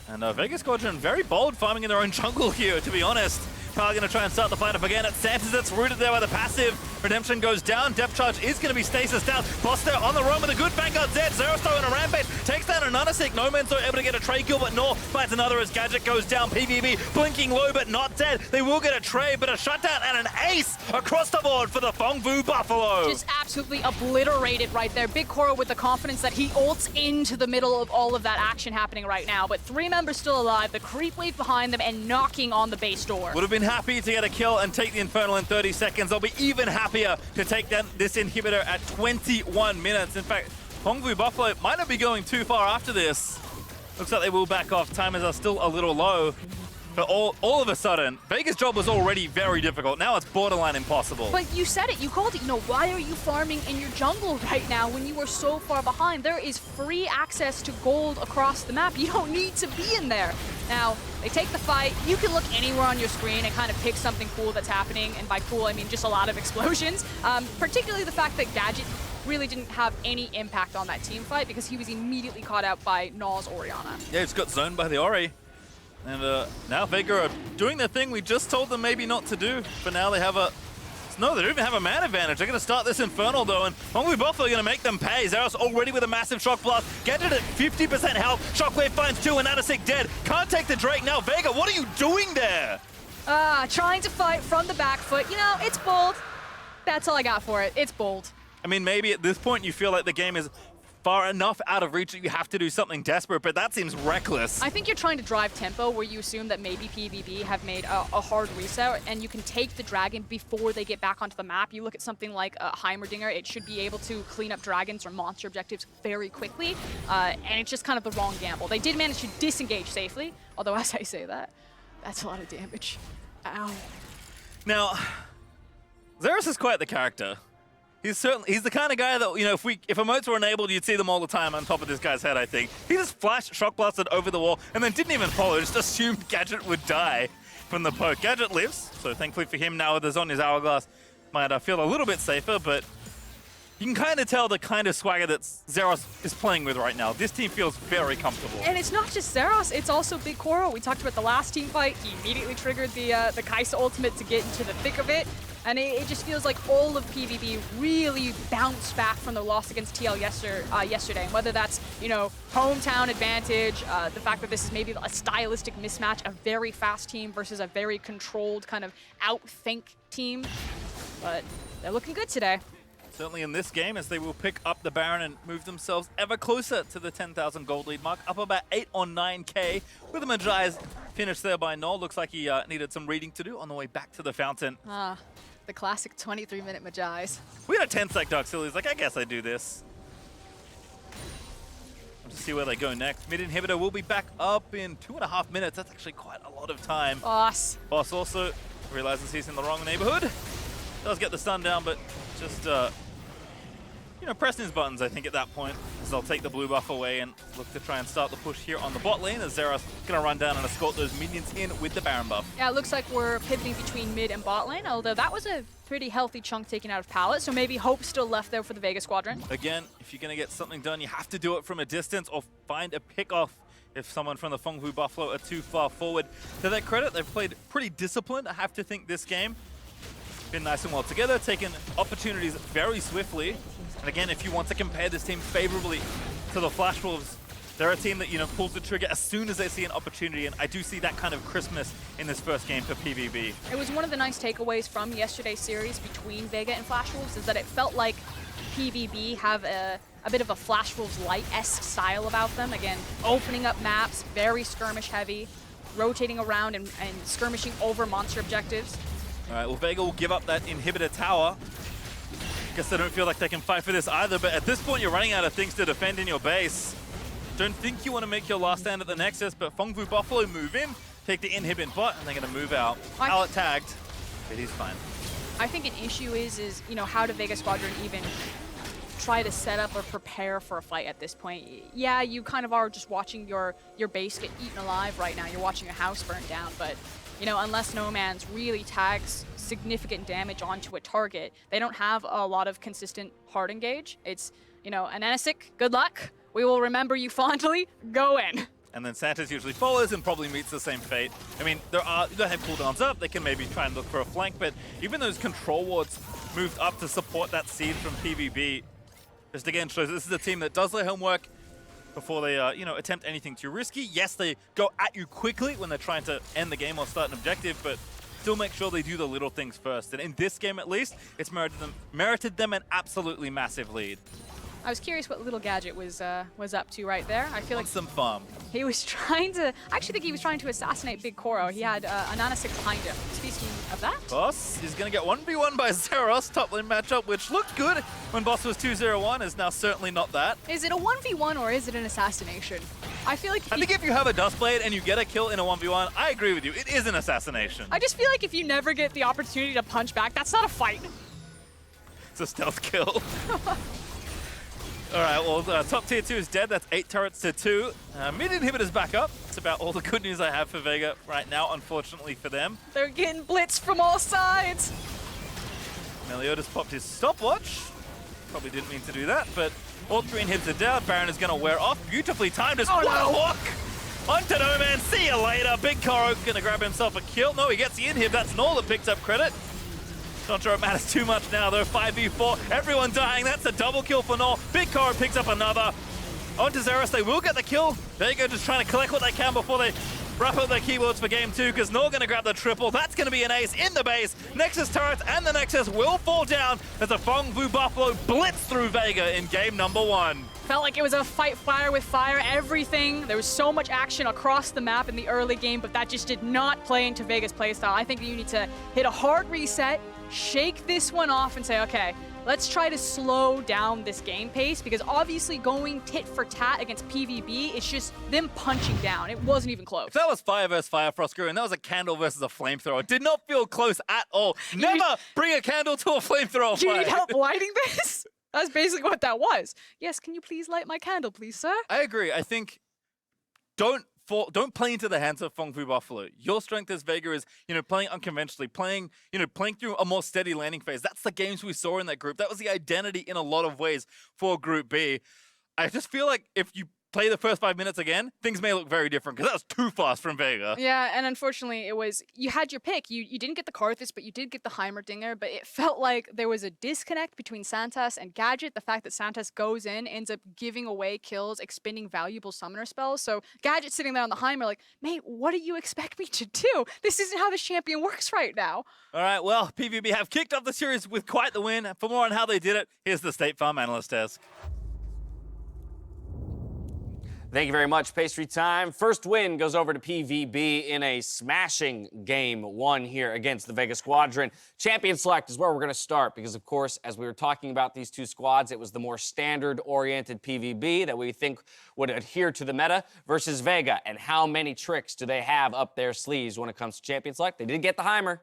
And Vega Squadron very bold, farming in their own jungle here, to be honest. Probably going to try and start the fight up again. At Santas, it's rooted there by the passive. Redemption goes down. Depth charge is going to be stasis down. Boss there on the roam with a good Vanguard Zed. Zerosto in a rampage. Takes down an AHaHaCiK. Nomanz able to get a trade kill, but Naul finds another as Gadget goes down. PVB blinking low, but not dead. They will get a trade, but a shutdown and an ace across the board for the Phong Buffalo. Just absolutely obliterated right there. BigKoro with the confidence that he ults into the middle of all of that action happening right now. But 3 members still alive. The creep wave behind them and knocking on the base door. Would have been happy to get a kill and take the Infernal in 30 seconds. They'll be even happier to take down this inhibitor at 21 minutes. In fact, Phong Buffalo might not be going too far after this. Looks like they will back off. Timers are still a little low. But all of a sudden, Vega's job was already very difficult. Now it's borderline impossible. But you said it, you called it. You know, why are you farming in your jungle right now when you were so far behind? There is free access to gold across the map. You don't need to be in there. Now, they take the fight. You can look anywhere on your screen and kind of pick something cool that's happening. And by cool, I mean just a lot of explosions. Particularly the fact that Gadget really didn't have any impact on that team fight because he was immediately caught out by Naul's Orianna. Yeah, he's got zoned by the Ori. And now Vega are doing the thing we just told them maybe not to do. But now they have a... No, they don't even have a man advantage. They're going to start this Infernal, though, and Phong Buffalo are going to make them pay. Zeros already with a massive Shock Blast. Gadget at 50% health. Shockwave finds 2, and AHaHaCiK dead. Can't take the Drake now. Vega, what are you doing there? Trying to fight from the back foot. You know, it's bold. That's all I got for it. It's bold. I mean, maybe at this point you feel like the game is far enough out of reach that you have to do something desperate, but that seems reckless. I think you're trying to drive tempo where you assume that maybe PVB have made a hard reset and you can take the dragon before they get back onto the map. You look at something like Heimerdinger, it should be able to clean up dragons or monster objectives very quickly, and it's just kind of the wrong gamble. They did manage to disengage safely, although as I say that, that's a lot of damage. Ow. Now, Zeros is quite the character. He's the kind of guy that, you know, if emotes were enabled, you'd see them all the time on top of this guy's head, I think. He just flashed Shock Blasted over the wall and then didn't even follow, just assumed Gadget would die from the poke. Gadget lives, so thankfully for him now with the Zhonya's Hourglass, might feel a little bit safer, but you can kind of tell the kind of swagger that Zeros is playing with right now. This team feels very comfortable. And it's not just Zeros, it's also BigKoro. We talked about the last team fight. He immediately triggered the Kaisa ultimate to get into the thick of it. And it just feels like all of PVB really bounced back from the loss against TL yesterday. And whether that's, you know, hometown advantage, the fact that this is maybe a stylistic mismatch, a very fast team versus a very controlled kind of outthink team. But they're looking good today. Certainly in this game, as they will pick up the Baron and move themselves ever closer to the 10,000 gold lead mark, up about 8 or 9k, with the Magi's finished there by Naul. Looks like he needed some reading to do on the way back to the fountain. The classic 23-minute Magi's. We had a 10-sec Dark Silly. He's like, I guess I do this. Let's see where they go next. Mid inhibitor will be back up in 2.5 minutes. That's actually quite a lot of time. Boss. Boss also realizes he's in the wrong neighborhood. Does get the stun down, but just pressing his buttons, I think, at that point, as they'll take the blue buff away and look to try and start the push here on the bot lane, as Xerath going to run down and escort those minions in with the Baron buff. Yeah, it looks like we're pivoting between mid and bot lane, although that was a pretty healthy chunk taken out of Pallet, so maybe hope still left there for the Vega Squadron. Again, if you're going to get something done, you have to do it from a distance or find a pick-off if someone from the Phong Vu Buffalo are too far forward. To their credit, they've played pretty disciplined, I have to think, this game. Been nice and well together, taken opportunities very swiftly. And again, if you want to compare this team favorably to the Flash Wolves, they're a team that, pulls the trigger as soon as they see an opportunity, and I do see that kind of crispness in this first game for PVB. It was one of the nice takeaways from yesterday's series between Vega and Flash Wolves is that it felt like PVB have a bit of a Flash Wolves light-esque style about them. Again, opening up maps, very skirmish heavy, rotating around and skirmishing over monster objectives. All right, well, Vega will give up that inhibitor tower. Guess they don't feel like they can fight for this either, but at this point you're running out of things to defend in your base. Don't think you want to make your last stand at the Nexus, but Phong Vu Buffalo move in, take the inhib bot, and they're going to move out. Pallet tagged, but he's fine. I think an issue is how do Vega Squadron even try to set up or prepare for a fight at this point? Yeah, you kind of are just watching your base get eaten alive right now. You're watching a house burn down, but unless Nomanz really tags significant damage onto a target, they don't have a lot of consistent hard engage. It's, an AHaHaCiK, good luck. We will remember you fondly. Go in. And then Santa's usually follows and probably meets the same fate. I mean, they have cooldowns up. They can maybe try and look for a flank, but even those control wards moved up to support that seed from PVB. Just again shows this is a team that does their homework before they, attempt anything too risky. Yes, they go at you quickly when they're trying to end the game or start an objective, but still make sure they do the little things first. And in this game, at least, it's merited them an absolutely massive lead. I was curious what little Gadget was up to right there. I feel like some fun. He was trying to. I actually think he was trying to assassinate BigKoro. He had an AHaHaCiK behind him. Speaking of that, Boss is going to get 1v1 by Xerath, top lane matchup, which looked good when Boss was 2-0-1, is now certainly not that. is it a 1v1 or is it an assassination? I feel like I think if you have a Dustblade and you get a kill in a 1v1, I agree with you. It is an assassination. I just feel like if you never get the opportunity to punch back, that's not a fight. It's a stealth kill. All right, well, top tier 2 is dead. That's 8 turrets to 2. Mid inhibitors back up. That's about all the good news I have for Vega right now, unfortunately for them. They're getting blitzed from all sides. Meliodas popped his stopwatch. Probably didn't mean to do that, but all 3 inhibs are down. Baron is going to wear off. Beautifully timed as walk onto Nomanz. See you later. BigKoro going to grab himself a kill. No, he gets the inhib. That's Naul that picks up credit. Not sure it matters too much now, though. 5v4, everyone dying. That's a double kill for Naul. BigKoro picks up another. On to Xerath, they will get the kill. Vega just trying to collect what they can before they wrap up their keywords for game 2, because Naul going to grab the triple. That's going to be an ace in the base. Nexus turrets and the Nexus will fall down as the Phong Vu Buffalo blitz through Vega in game number 1. Felt like it was a fight fire with fire, everything. There was so much action across the map in the early game, but that just did not play into Vega's playstyle. I think you need to hit a hard reset, shake this one off and say, okay, let's try to slow down this game pace, because obviously going tit for tat against PVB, it's just them punching down. It wasn't even close. If that was fire versus fire, Frostguru, and that was a candle versus a flamethrower, it did not feel close at all. Never bring a candle to a flamethrower fight. You need help lighting this? That's basically what that was. Yes, can you please light my candle, please, sir? I agree. I think don't play into the hands of Phong Vu Buffalo. Your strength as Vega is, playing unconventionally, playing through a more steady landing phase. That's the games we saw in that group. That was the identity in a lot of ways for Group B. I just feel like if you play the first 5 minutes again, things may look very different, because that was too fast from Vega. Yeah, and unfortunately, you had your pick. You didn't get the Karthus, but you did get the Heimerdinger, but it felt like there was a disconnect between Santas and Gadget. The fact that Santas goes in, ends up giving away kills, expending valuable summoner spells. So Gadget sitting there on the Heimer like, mate, what do you expect me to do? This isn't how the champion works right now. All right, well, PVB have kicked off the series with quite the win. For more on how they did it, here's the State Farm Analyst Desk. Thank you very much, Pastry Time. First win goes over to PVB in a smashing game 1 here against the Vega Squadron. Champion select is where we're going to start because, of course, as we were talking about these two squads, it was the more standard-oriented PVB that we think would adhere to the meta versus Vega. And how many tricks do they have up their sleeves when it comes to champion select? They did get the Heimer.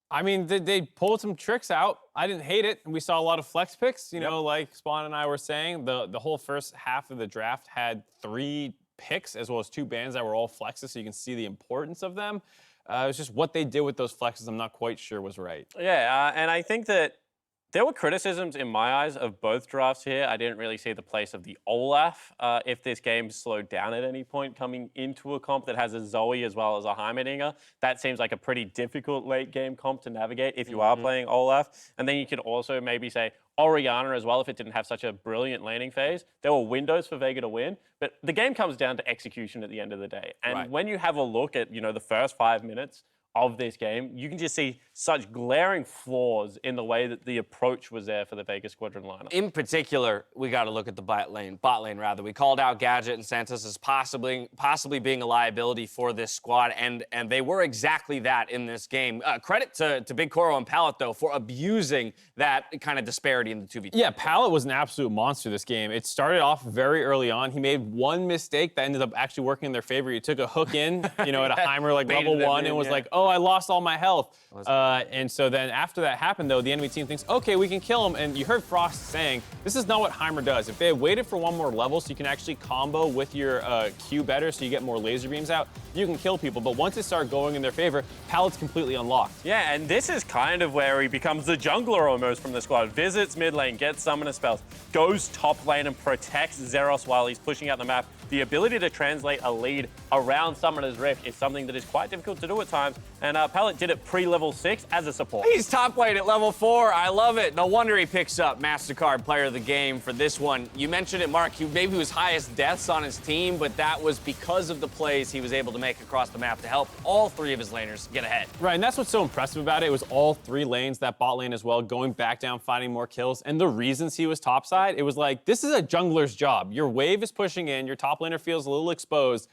I mean, they pulled some tricks out. I didn't hate it. We saw a lot of flex picks, you know, like Spawn and I were saying. The whole first half of the draft had 3 picks as well as 2 bans that were all flexes, so you can see the importance of them. It was just what they did with those flexes I'm not quite sure was right. Yeah, and I think that there were criticisms in my eyes of both drafts here. I didn't really see the place of the Olaf. If this game slowed down at any point coming into a comp that has a Zoe as well as a Heimerdinger, that seems like a pretty difficult late game comp to navigate if you are playing Olaf. And then you can also maybe say Orianna as well if it didn't have such a brilliant laning phase. There were windows for Vega to win, but the game comes down to execution at the end of the day. And when you have a look at, the first 5 minutes of this game, you can just see such glaring flaws in the way that the approach was there for the Vega Squadron lineup. In particular, we got to look at the bot lane rather. We called out Gadget and Santos as possibly being a liability for this squad, and they were exactly that in this game. Credit to BigKoro and Pallet, though, for abusing that kind of disparity in the 2v2. Yeah, Pallet was an absolute monster this game. It started off very early on. He made one mistake that ended up actually working in their favor. He took a hook in, at a Heimer like level 1 and was like, oh, I lost all my health. And so then after that happened, though, the enemy team thinks, okay, we can kill him. And you heard Frost saying, this is not what Heimer does. If they had waited for 1 more level so you can actually combo with your Q better so you get more laser beams out, you can kill people. But once it started going in their favor, Pallet's completely unlocked. Yeah, and this is kind of where he becomes the jungler almost from the squad. Visits mid lane, gets summoner spells, goes top lane and protects Zeros while he's pushing out the map. The ability to translate a lead around Summoner's Rift is something that is quite difficult to do at times, and Pallet did it pre-level 6 as a support. He's top lane at level 4. I love it. No wonder he picks up MasterCard Player of the Game for this one. You mentioned it, Mark. Maybe his highest deaths on his team, but that was because of the plays he was able to make across the map to help all 3 of his laners get ahead. Right, and that's what's so impressive about it. It was all 3 lanes, that bot lane as well, going back down, finding more kills. And the reasons he was topside, it was like, this is a jungler's job. Your wave is pushing in, your top laner feels a little exposed.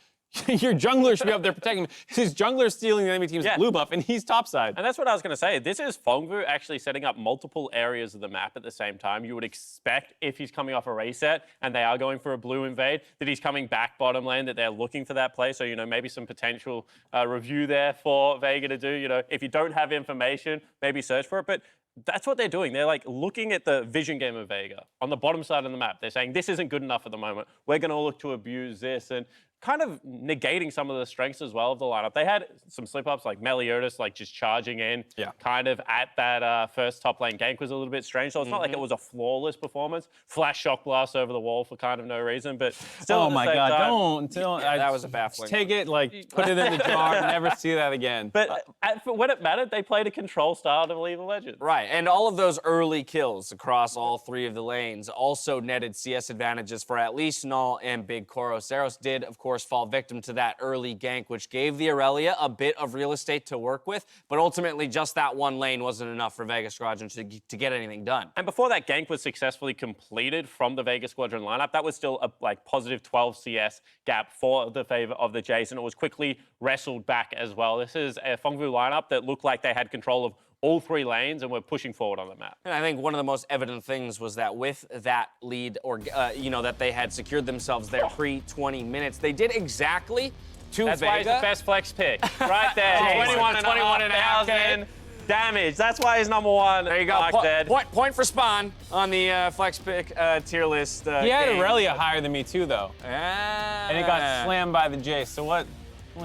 Your jungler should be up there protecting him. His jungler's stealing the enemy team's blue buff, and he's topside. And that's what I was going to say. This is Phong actually setting up multiple areas of the map at the same time. You would expect if he's coming off a reset and they are going for a blue invade, that he's coming back bottom lane, that they're looking for that play. So, maybe some potential review there for Vega to do. If you don't have information, maybe search for it. But that's what they're doing. They're like looking at the vision game of Vega on the bottom side of the map. They're saying, this isn't good enough at the moment. We're going to look to abuse this, and kind of negating some of the strengths as well of the lineup. They had some slip-ups like Meliodas, like just charging in kind of at that first top lane gank was a little bit strange. So it's not like it was a flawless performance. Flash shock blast over the wall for kind of no reason, but still oh my God, don't. That was a baffling. Take it, put it in the jar, never see that again. But when it mattered, they played a control style to League of Legends. Right, and all of those early kills across all 3 of the lanes also netted CS advantages for at least Naul and BigKoro. Zeros did, of course, fall victim to that early gank, which gave the Irelia a bit of real estate to work with, but ultimately just that 1 lane wasn't enough for Vega Squadron to get anything done. And before that gank was successfully completed from the Vega Squadron lineup, that was still a positive 12 CS gap for the favor of the Jayce, and it was quickly wrestled back as well. This is a Phong lineup that looked like they had control of all 3 lanes and were pushing forward on the map. And I think one of the most evident things was that with that lead, or that they had secured themselves there pre-20 minutes, they did exactly to That's Vega. why he's the best flex pick. Right there. 21,500 damage. That's why he's number 1. There you go. Dead. Point for Spawn on the flex pick tier list. He had Irelia higher than me too, though. And it got slammed by the Jayce. So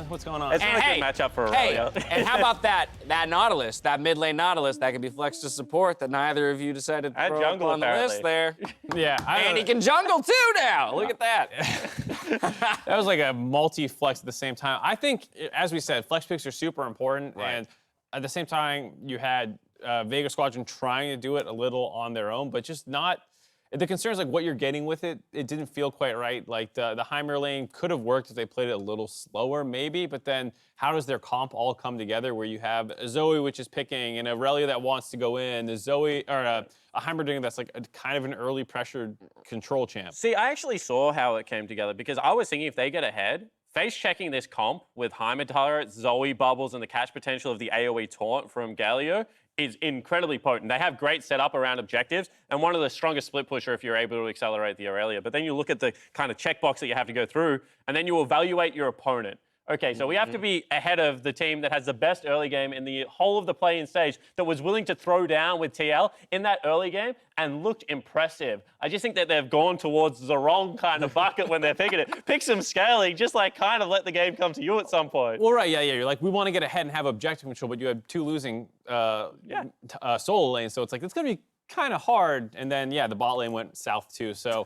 what's going on? It's not a good matchup for Irelia. And how about that Nautilus, that mid lane Nautilus that can be flexed to support that neither of you decided to throw up on the list there. Yeah. And he can jungle too now. Look at that. That was like a multi-flex at the same time. I think, as we said, flex picks are super important. Right. And at the same time, you had Vega Squadron trying to do it a little on their own, but just not. The concern is like what you're getting with it. It didn't feel quite right. Like the Heimer lane could have worked if they played it a little slower, maybe. But then how does their comp all come together where you have a Zoe which is picking and a Irelia that wants to go in, a Zoe or a Heimerdinger that's like kind of an early pressured control champ? See, I actually saw how it came together because I was thinking if they get ahead, face checking this comp with Heimerdinger, Zoe bubbles, and the catch potential of the AoE taunt from Galio is incredibly potent. They have great setup around objectives and one of the strongest split pusher if you're able to accelerate the Irelia. But then you look at the kind of checkbox that you have to go through and then you evaluate your opponent. Okay, so we have to be ahead of the team that has the best early game in the whole of the play-in stage, that was willing to throw down with TL in that early game and looked impressive. I just think that they've gone towards the wrong kind of bucket when they're picking it. Pick some scaling, just like kind of let the game come to you at some point. Well, right, yeah. You're like, we want to get ahead and have objective control, but you have 2 losing solo lanes, so it's like, it's going to be kind of hard. And then, yeah, the bot lane went south too, so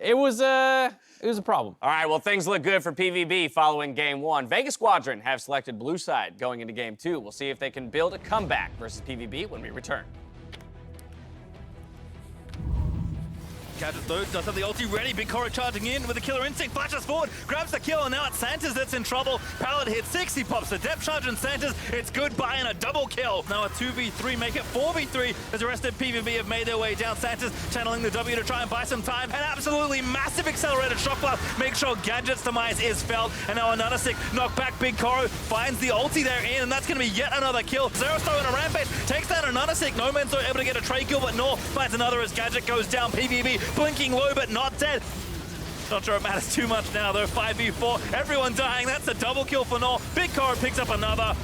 it was a problem. All right, well, things look good for PVB following Game 1. Vega Squadron have selected blue side going into Game 2. We'll see if they can build a comeback versus PVB when we return. Gadget, though, does have the ulti ready. BigKoro charging in with the killer instinct, flashes forward, grabs the kill, and now it's Santas that's in trouble. Pallet hits 6, he pops the depth charge, and Santas, it's goodbye and a double kill. Now a 2v3, make it 4v3, as the rest of PVB have made their way down. Santas channeling the W to try and buy some time. An absolutely massive accelerated shock blast, make sure Gadget's demise is felt. And now another sick knockback. BigKoro finds the ulti there in, and that's going to be yet another kill. Zerostar in a rampage, takes down another sick. Nomanz are able to get a trade kill, but Naul finds another as Gadget goes down. PVB blinking low, but not dead. Not sure it matters too much now, though. 5v4, everyone dying. That's a double kill for Naul. BigKoro picks up another.